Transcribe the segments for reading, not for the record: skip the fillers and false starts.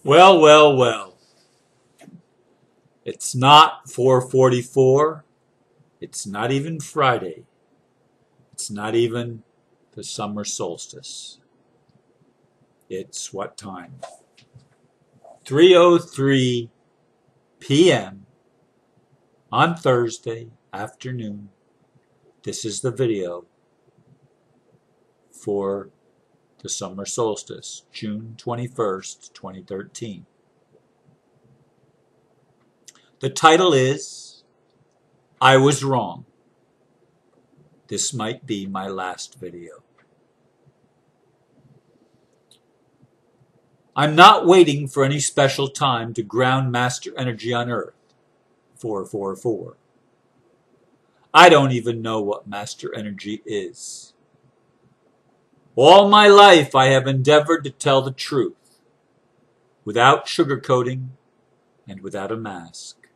Well, well, well. It's not 4:44. It's not even Friday. It's not even the summer solstice. It's what time? 3:03 p.m. on Thursday afternoon. This is the video for the summer solstice, June 21st, 2013. The title is, I Was Wrong. This might be my last video. I'm not waiting for any special time to ground master energy on Earth. 444. I don't even know what master energy is. All my life I have endeavored to tell the truth, without sugarcoating and without a mask.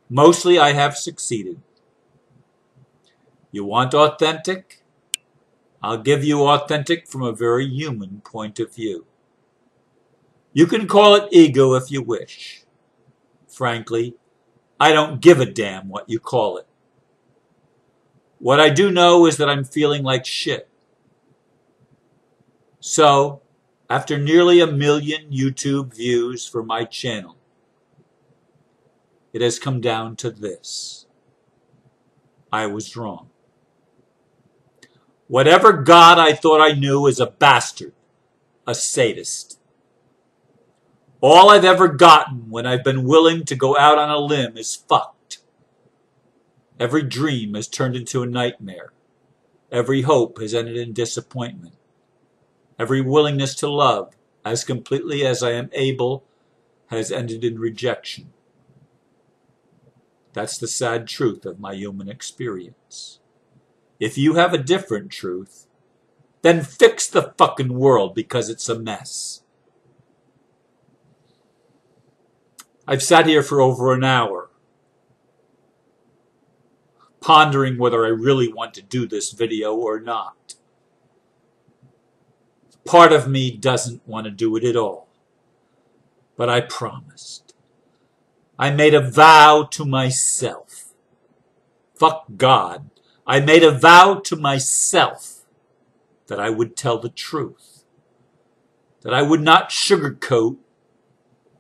Mostly I have succeeded. You want authentic? I'll give you authentic from a very human point of view. You can call it ego if you wish. Frankly, I don't give a damn what you call it. What I do know is that I'm feeling like shit. So, after nearly 1 million YouTube views for my channel, it has come down to this. I was wrong. Whatever God I thought I knew is a bastard, a sadist. All I've ever gotten when I've been willing to go out on a limb is fucked. Every dream has turned into a nightmare. Every hope has ended in disappointment. Every willingness to love, as completely as I am able, has ended in rejection. That's the sad truth of my human experience. If you have a different truth, then fix the fucking world because it's a mess. I've sat here for over an hour, pondering whether I really want to do this video or not. Part of me doesn't want to do it at all, but I promised. I made a vow to myself. Fuck God. I made a vow to myself that I would tell the truth, that I would not sugarcoat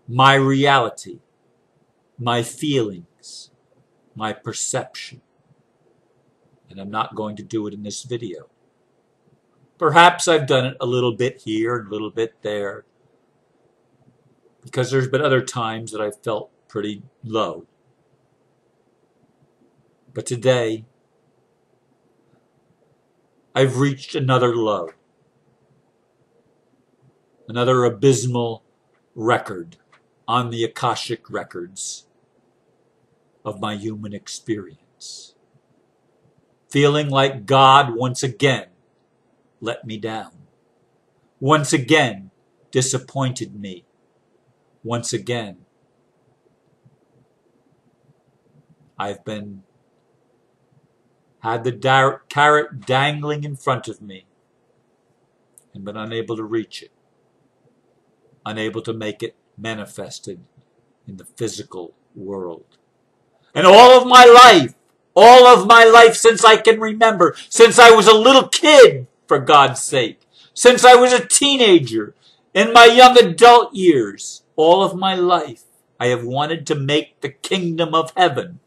my reality, my feelings, my perception. And I'm not going to do it in this video. Perhaps I've done it a little bit here and a little bit there, because there's been other times that I've felt pretty low. But today, I've reached another low, another abysmal record on the Akashic records of my human experience. Feeling like God once again let me down. Once again disappointed me. Once again I've had the carrot dangling in front of me and been unable to reach it. Unable to make it manifested in the physical world. And all of my life since I can remember, since I was a little kid, for God's sake, since I was a teenager, in my young adult years, all of my life, I have wanted to make the kingdom of heaven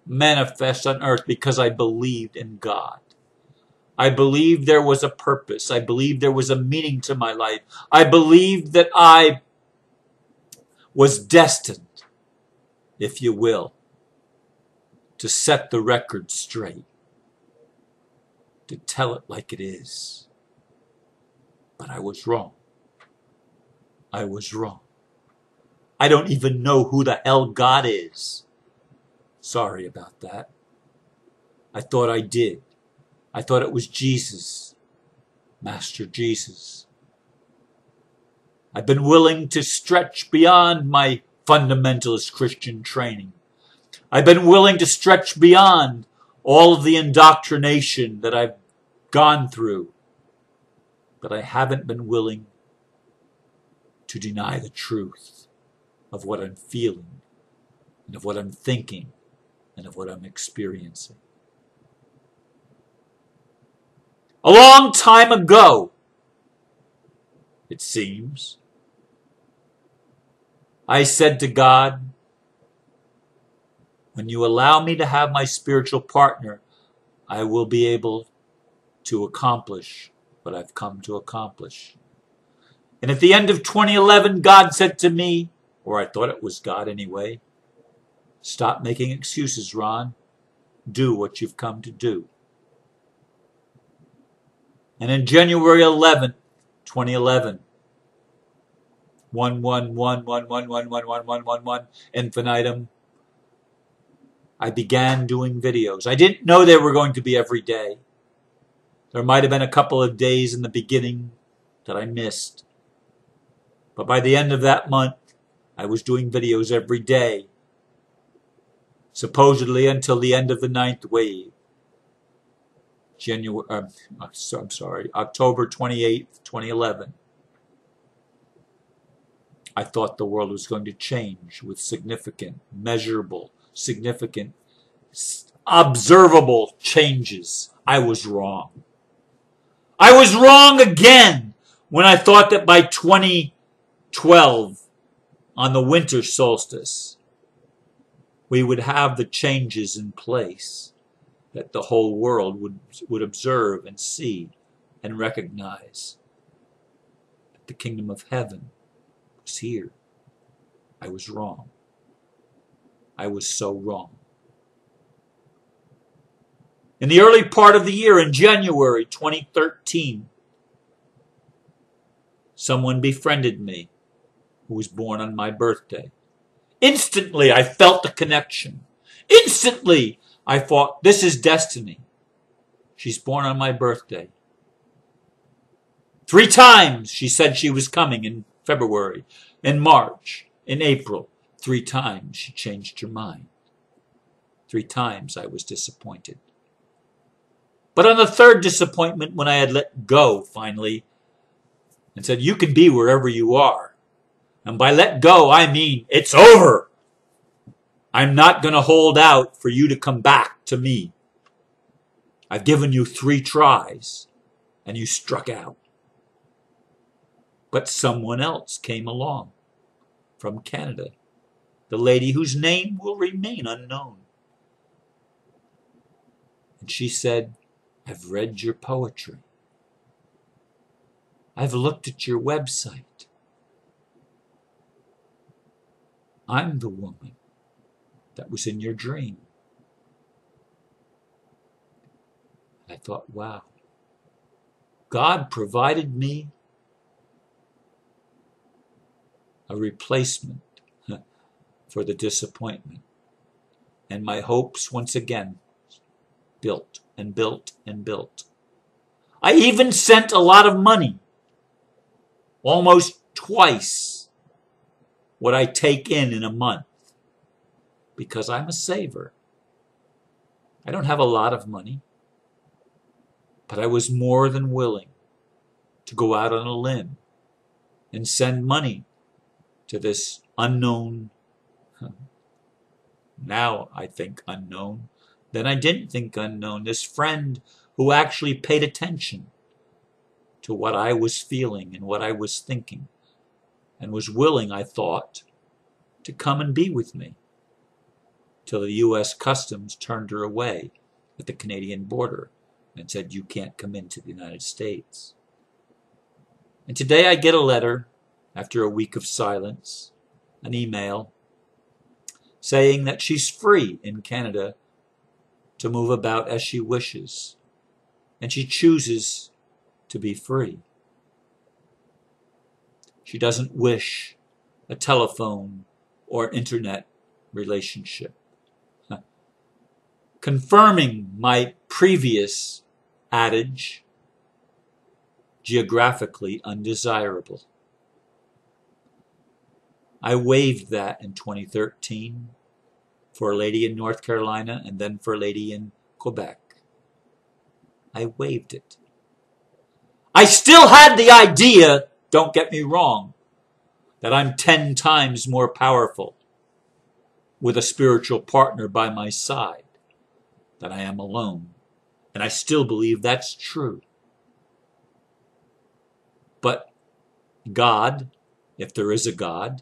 manifest on earth because I believed in God. I believed there was a purpose. I believed there was a meaning to my life. I believed that I was destined, if you will, to set the record straight, to tell it like it is. But I was wrong. I was wrong. I don't even know who the hell God is. Sorry about that. I thought I did. I thought it was Jesus, Master Jesus. I've been willing to stretch beyond my fundamentalist Christian training. I've been willing to stretch beyond all of the indoctrination that I've gone through. But I haven't been willing to deny the truth of what I'm feeling and of what I'm thinking and of what I'm experiencing. A long time ago, it seems, I said to God, when you allow me to have my spiritual partner, I will be able to accomplish what I've come to accomplish. And at the end of 2011, God said to me, or I thought it was God anyway, stop making excuses, Ron. Do what you've come to do. And in January 11th, 2011, 11111111111 infinitum, I began doing videos. I didn't know they were going to be every day. There might have been a couple of days in the beginning that I missed. But by the end of that month, I was doing videos every day, supposedly until the end of the 9th wave. October 28th, 2011. I thought the world was going to change with significant, measurable, significant, observable changes. I was wrong. I was wrong again when I thought that by 2012, on the winter solstice, we would have the changes in place that the whole world would observe and see and recognize. That the kingdom of heaven was here. I was wrong. I was so wrong. In the early part of the year, in January 2013, someone befriended me who was born on my birthday. Instantly, I felt the connection. Instantly, I thought, this is destiny. She's born on my birthday. 3 times she said she was coming in February, in March, in April. 3 times she changed her mind. 3 times I was disappointed. But on the 3rd disappointment, when I had let go, finally, and said, you can be wherever you are. And by let go, I mean, it's over. I'm not going to hold out for you to come back to me. I've given you 3 tries, and you struck out. But someone else came along from Canada, the lady whose name will remain unknown. And she said, I've read your poetry. I've looked at your website. I'm the woman that was in your dream. I thought, wow. God provided me a replacement for the disappointment. And my hopes once again built and built and built. I even sent a lot of money, almost twice what I take in a month, because I'm a saver. I don't have a lot of money, but I was more than willing to go out on a limb and send money to this unknown, now I think unknown, then I didn't think unknown, this friend who actually paid attention to what I was feeling and what I was thinking, and was willing, I thought, to come and be with me, till the U.S. Customs turned her away at the Canadian border and said, you can't come into the United States. And today I get a letter, after a week of silence, an email, saying that she's free in Canada to move about as she wishes, and she chooses to be free. She doesn't wish a telephone or internet relationship. Confirming my previous adage, geographically undesirable. I waived that in 2013 for a lady in North Carolina and then for a lady in Quebec. I waived it. I still had the idea, don't get me wrong, that I'm 10 times more powerful with a spiritual partner by my side than I am alone. And I still believe that's true. But God, if there is a God,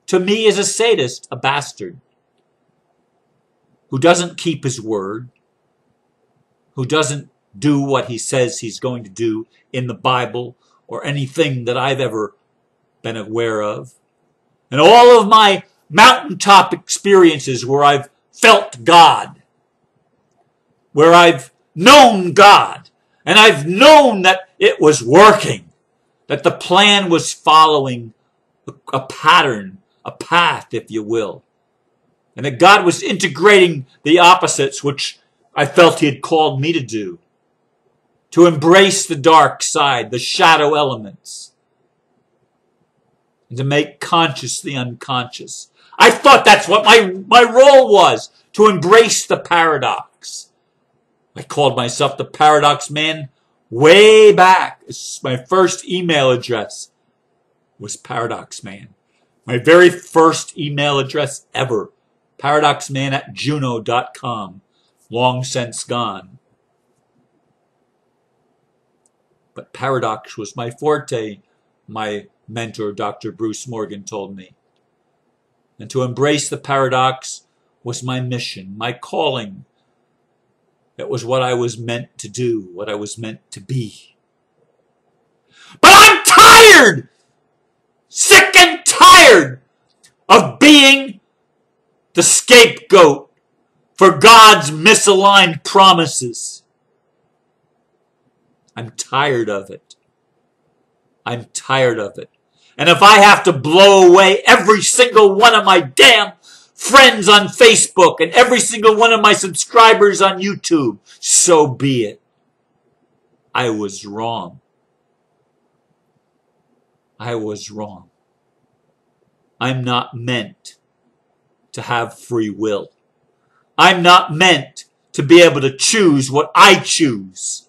to me is a sadist, a bastard, who doesn't keep his word, who doesn't do what he says he's going to do in the Bible or anything that I've ever been aware of. And all of my mountaintop experiences where I've felt God, where I've known God, and I've known that it was working, that the plan was following a pattern, a path, if you will, and that God was integrating the opposites, which I felt he had called me to do, to embrace the dark side, the shadow elements, and to make conscious the unconscious. I thought that's what my role was, to embrace the paradox. I called myself the Paradox Man way back. My first email address was Paradox Man. My very first email address ever, paradoxman@juno.com, long since gone. But paradox was my forte, my mentor, Dr. Bruce Morgan, told me. And to embrace the paradox was my mission, my calling. It was what I was meant to do, what I was meant to be. But I'm tired! Sick and tired of being the scapegoat for God's misaligned promises. I'm tired of it. I'm tired of it. And if I have to blow away every single one of my damn friends on Facebook and every single one of my subscribers on YouTube, so be it. I was wrong. I was wrong. I'm not meant to have free will. I'm not meant to be able to choose what I choose.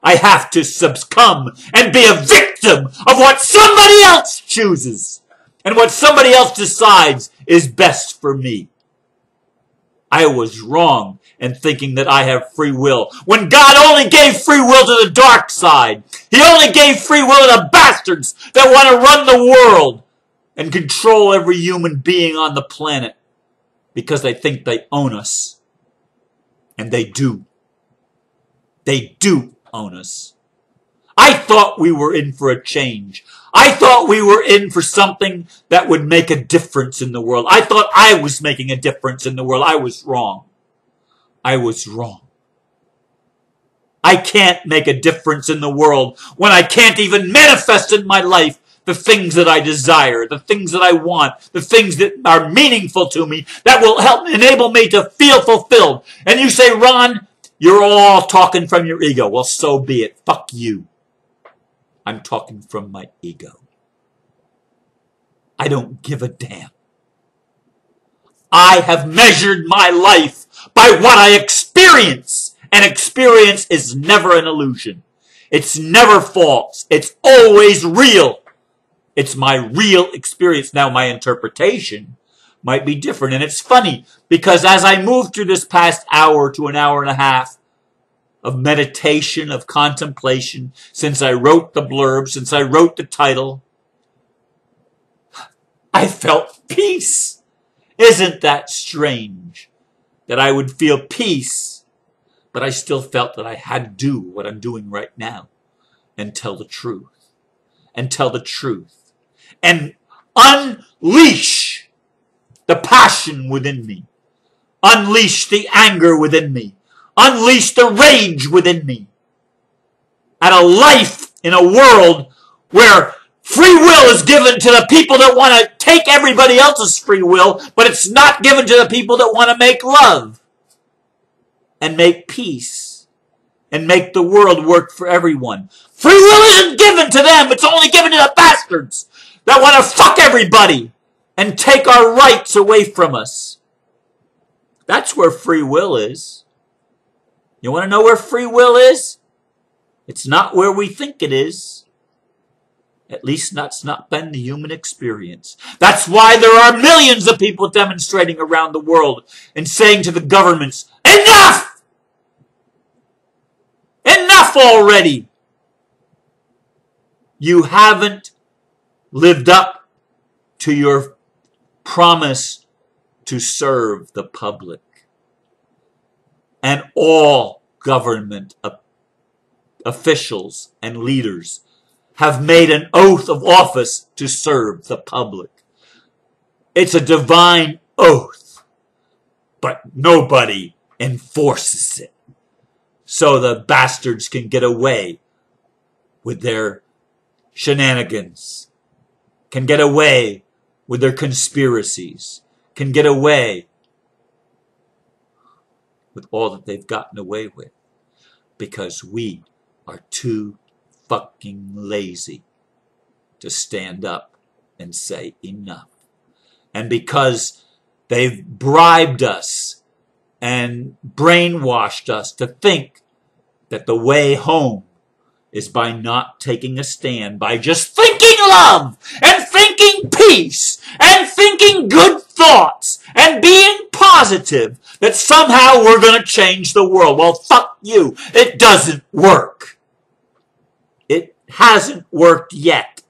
I have to succumb and be a victim of what somebody else chooses and what somebody else decides is best for me. I was wrong in thinking that I have free will, when God only gave free will to the dark side. He only gave free will to the bastards that want to run the world and control every human being on the planet because they think they own us. And they do. They do own us. I thought we were in for a change. I thought we were in for something that would make a difference in the world. I thought I was making a difference in the world. I was wrong. I was wrong. I can't make a difference in the world when I can't even manifest in my life the things that I desire, the things that I want, the things that are meaningful to me, that will help enable me to feel fulfilled. And you say, Ron, you're all talking from your ego. Well, so be it. Fuck you. I'm talking from my ego. I don't give a damn. I have measured my life by what I experience. And experience is never an illusion. It's never false. It's always real. It's my real experience. Now, my interpretation might be different. And it's funny because as I moved through this past hour to an hour and a half of meditation, of contemplation, since I wrote the blurb, since I wrote the title, I felt peace. Isn't that strange that I would feel peace, but I still felt that I had to do what I'm doing right now and tell the truth, and tell the truth, and unleash the passion within me, unleash the anger within me, unleash the rage within me, at a life in a world where free will is given to the people that want to take everybody else's free will, but it's not given to the people that want to make love and make peace and make the world work for everyone. Free will isn't given to them. It's only given to the bastards that want to fuck everybody and take our rights away from us. That's where free will is. You want to know where free will is? It's not where we think it is. At least that's not been the human experience. That's why there are millions of people demonstrating around the world and saying to the governments, enough! Enough already! You haven't lived up to your promise to serve the public. And all government officials and leaders have made an oath of office to serve the public. It's a divine oath, but nobody enforces it. So the bastards can get away with their shenanigans, can get away with their conspiracies, can get away with all that they've gotten away with, because we are too fucking lazy to stand up and say enough. And because they've bribed us and brainwashed us to think that the way home is by not taking a stand, by just thinking love and thinking peace and thinking good thoughts and being positive, that somehow we're going to change the world. Well, fuck you. It doesn't work. It hasn't worked yet.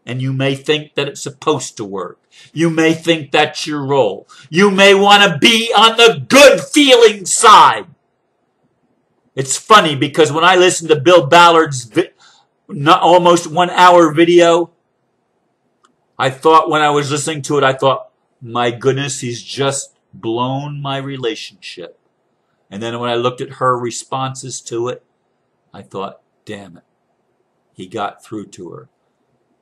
And you may think that it's supposed to work. You may think that's your role. You may want to be on the good feeling side. It's funny because when I listened to Bill Ballard's almost 1 hour video, I thought when I was listening to it, I thought, my goodness, he's just blown my relationship. And then when I looked at her responses to it, I thought, damn it, he got through to her.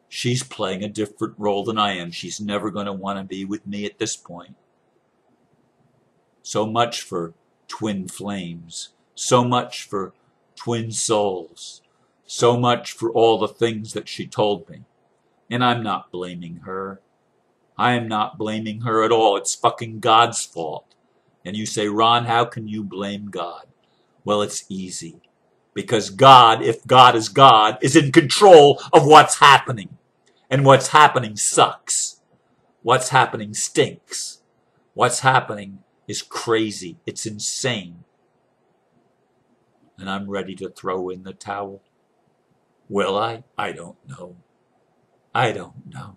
She's playing a different role than I am. She's never going to want to be with me at this point. So much for twin flames. So much for twin souls. So much for all the things that she told me. And I'm not blaming her. I am not blaming her at all. It's fucking God's fault. And you say, Ron, how can you blame God? Well, it's easy. Because God, if God, is in control of what's happening. And what's happening sucks. What's happening stinks. What's happening is crazy. It's insane. And I'm ready to throw in the towel. Will I? I don't know. I don't know.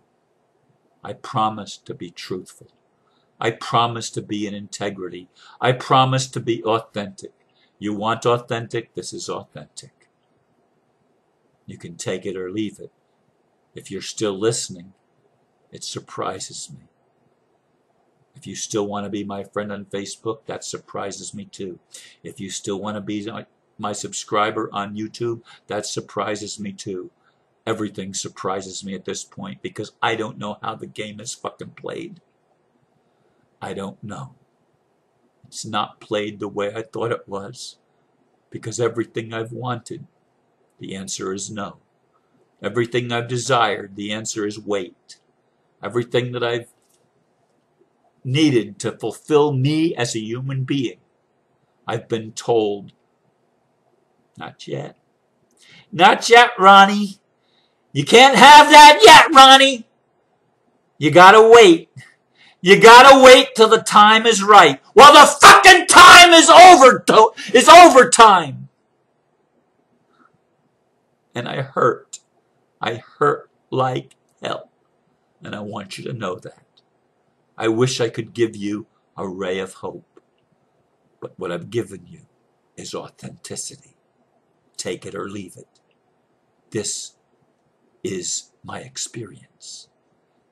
I promise to be truthful. I promise to be in integrity. I promise to be authentic. You want authentic? This is authentic. You can take it or leave it. If you're still listening, it surprises me. If you still want to be my friend on Facebook, that surprises me too. If you still want to be my subscriber on YouTube, that surprises me too. Everything surprises me at this point because I don't know how the game is fucking played. I don't know. It's not played the way I thought it was. Because everything I've wanted, the answer is no. Everything I've desired, the answer is wait. Everything that I've needed to fulfill me as a human being, I've been told, not yet. Not yet, Ronnie. You can't have that yet, Ronnie. You gotta wait. You gotta wait till the time is right. Well, the fucking time is overtime. And I hurt. I hurt like hell. And I want you to know that. I wish I could give you a ray of hope. But what I've given you is authenticity. Take it or leave it. This is my experience.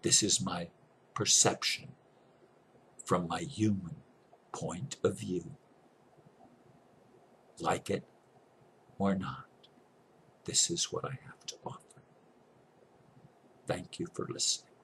This is my perception from my human point of view. Like it or not, this is what I have to offer. Thank you for listening.